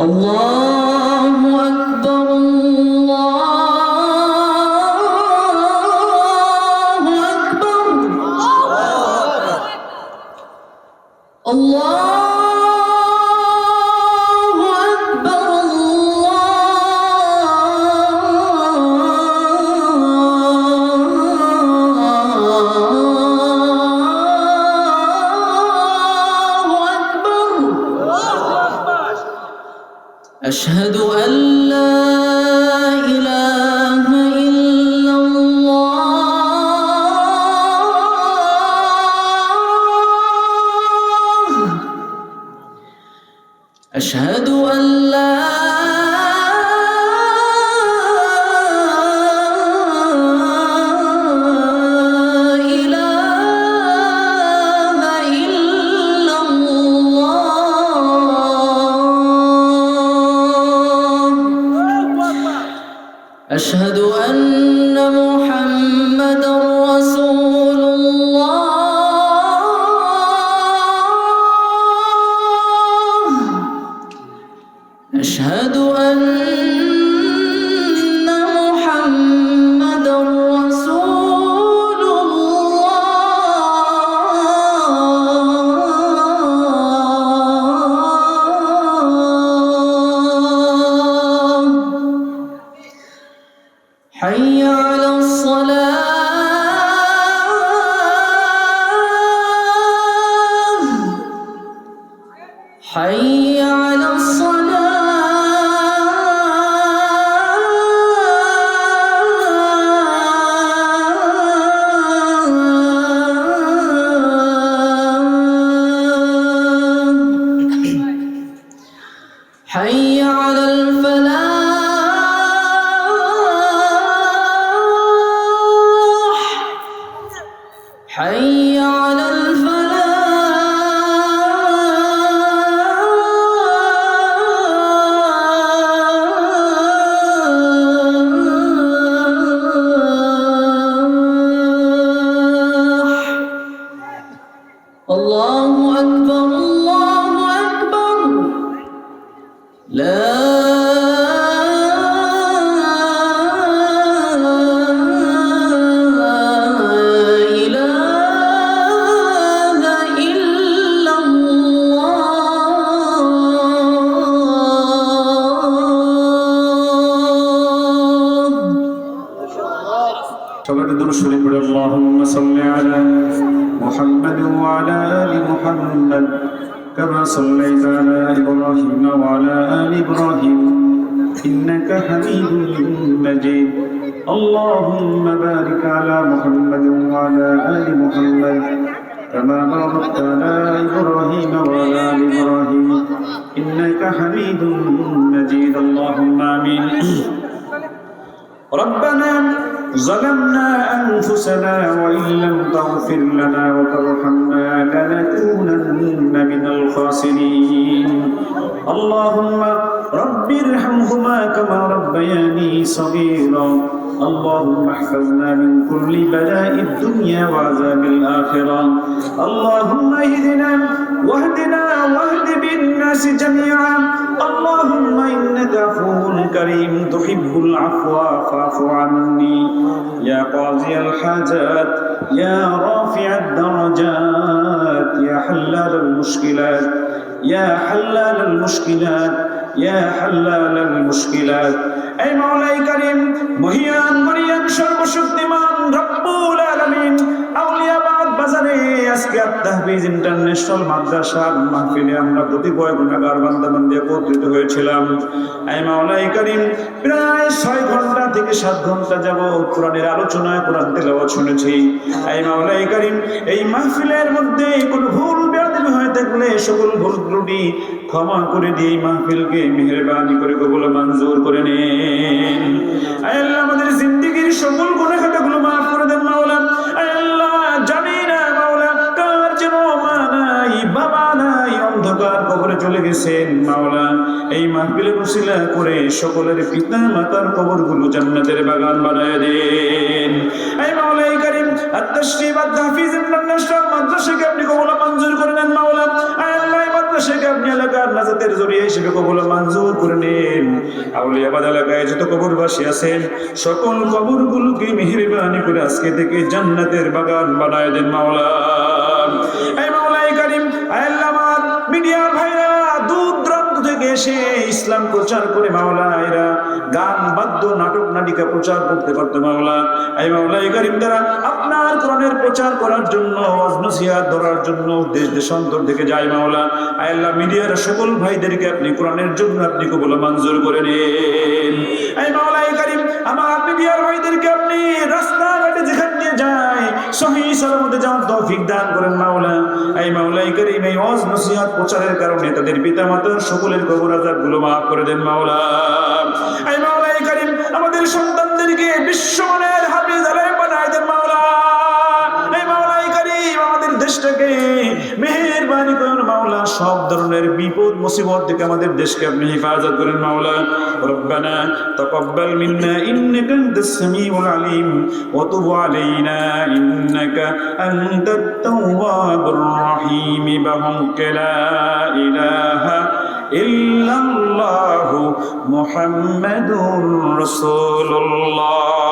الله أكبر الله أكبر الله أشهد أن لا إله إلا الله أشهد أن لا أشهد أن محمدًا رسول الله أشهد أن محمدًا رسول الله حي على الصلاة حي على الصلاة حي على الفلاح حي على الفلاح الله أكبر الله أكبر لا সবাই দুরূদ শরীফ পড়ে আল্লাহুম্মা সাল্লি আলা মুহাম্মাদ ওয়া আলা আলি মুহাম্মাদ কামা সাল্লাইতা আলা ইব্রাহিম ওয়া আলা আলি ইব্রাহিম ইন্নাকা হামিদুম মাজিদ আল্লাহুম্মা বারিক আলা মুহাম্মাদ ওয়া আলা আলি মুহাম্মাদ كما باركت على إبراهيم وعلى آل إبراهيم إنك حميد مجيد اللهم آمين ربنا ظلمنا أنفسنا وإن لم تغفر لنا وترحمنا لنكونن من الخاسرين اللهم رب ارحمهما كما ربياني صغيرا اللهم احفظنا من كل بلاء الدنيا وعذاب الآخرة اللهم اهدنا واهدنا واهد بالناس جميعا اللهم إنك عفو كريم تحب العفو فاعف عني يا قاضي الحاجات يا رافع الدرجات يا حلال المشكلات يا حلال المشكلات يا حلال المشكلات أي مولاي كريم মহিয়ান মরিয়ান সর্বশক্তিমান রব্বুল আলামিন আউলিয়াবাদ বাজারে আজকে তাহফিজ ইন্টারন্যাশনাল মাদ্রাসার মাহফিলে আমরা কতিপয় গুনাহগার বান্দাবান্দি একত্রিত হয়েছিলাম। এই মাওলাই করিম প্রায় 6 ঘন্টা থেকে 7 ঘন্টা যাবত কোরআনের আলোচনায় কোরআন তেলাওয়াত শুনেছি। এই মাওলাই করিম এই মাহফিলের মধ্যে কোনো ভুল বেয়াদবি হয়ে থাকলে সকল ভুল ত্রুটি ক্ষমা করে দিয়ে মাহফিলকে মেহেরবানি করে কবুল মঞ্জুর করে নেন। আয় আল্লাহ আমাদের জিন্দেগীর সকল গুনাহ খাতাগুলো মাফ করে দেন মাওলা। আয় আল্লাহ জানি না মাওলা কার যেন মা নাই বাবা নাই অন্ধকার কবরে চলে গেছেন মাওলা। এই মাহফিলের উসিলা করে সকলের পিতা মাতার কবরগুলো জান্নাতের বাগান বানায় দেন। এই মাওলাই করিম আত-তাশরীফ আত-তাহফিজ ইবনে নাশরাত মাদ্রাসাকে আপনি কবুল মঞ্জুর করে নেন মাওলা। আয় আল্লাহ, এই মাদ্রাসাকে আপনি এলাকার নাজাতের জরিয়া হিসেবে কবুল মঞ্জুর করে নেন। আউলিয়াবাদ এলাকায় যত কবরবাসী আছেন সকল কবরগুলোকে মেহেরবানি করে আজকে থেকে জান্নাতের বাগান বানায় দেন মাওলা। এই মাওলাই করিম আয় আল্লাহ, আমার মিডিয়ার ভাইরা দূর দূরান্ত থেকে এসে ইসলাম প্রচার করে মাওলা, এরা গান বাদ্য নাটক নাটিকা প্রচার করতে পারতো মাওলা। এই মাওলাই করিম দ্বারা আপনার কোরআনের প্রচার করার জন্য, ওয়াজ নসিহত ধরার জন্য দেশ দেশান্তর থেকে যায় মাওলা। আয় আল্লাহ, মিডিয়ার সকল ভাইদেরকে আপনি কোরআনের জন্য আপনি কবুল মঞ্জুর করে নেন। এই মাওলাই করিম আমার মিডিয়ার ভাইদেরকে আপনি রাস্তাঘাটে যেখান দিয়ে যায় সহিহ সালামতে যাওয়ার তৌফিক দান করেন মাওলা। এই মাওলাই করিম এই ওয়াজ নসিহত প্রচারের কারণে তাদের পিতামাতার সকলের কবর আযাবগুলো মাফ করে দেন মাওলা। এই মাওলাই করিম আমাদের সন্তানদেরকে বিশ্বমানের হাফেজ আলেম বানায় দেন মাওলা। এই মাওলাই করিম আমাদের দেশটাকে মেহেরবানি করেন মাওলা, সব ধরনের বিপদ মুসিবত থেকে আমাদের দেশকে আপনি হেফাজত করেন মাওলা। রব্বানা তাকাব্বাল মিন্না ইন্নাকা আনতাস সামিউল আলিম ওয়া তুব আলাইনা ইন্নাকা আনতাত তাওয়াবুর রহিম বিহামদিকা লা ইলাহা ইল্লাল্লাহু মুহাম্মাদুর রাসূলুল্লাহ।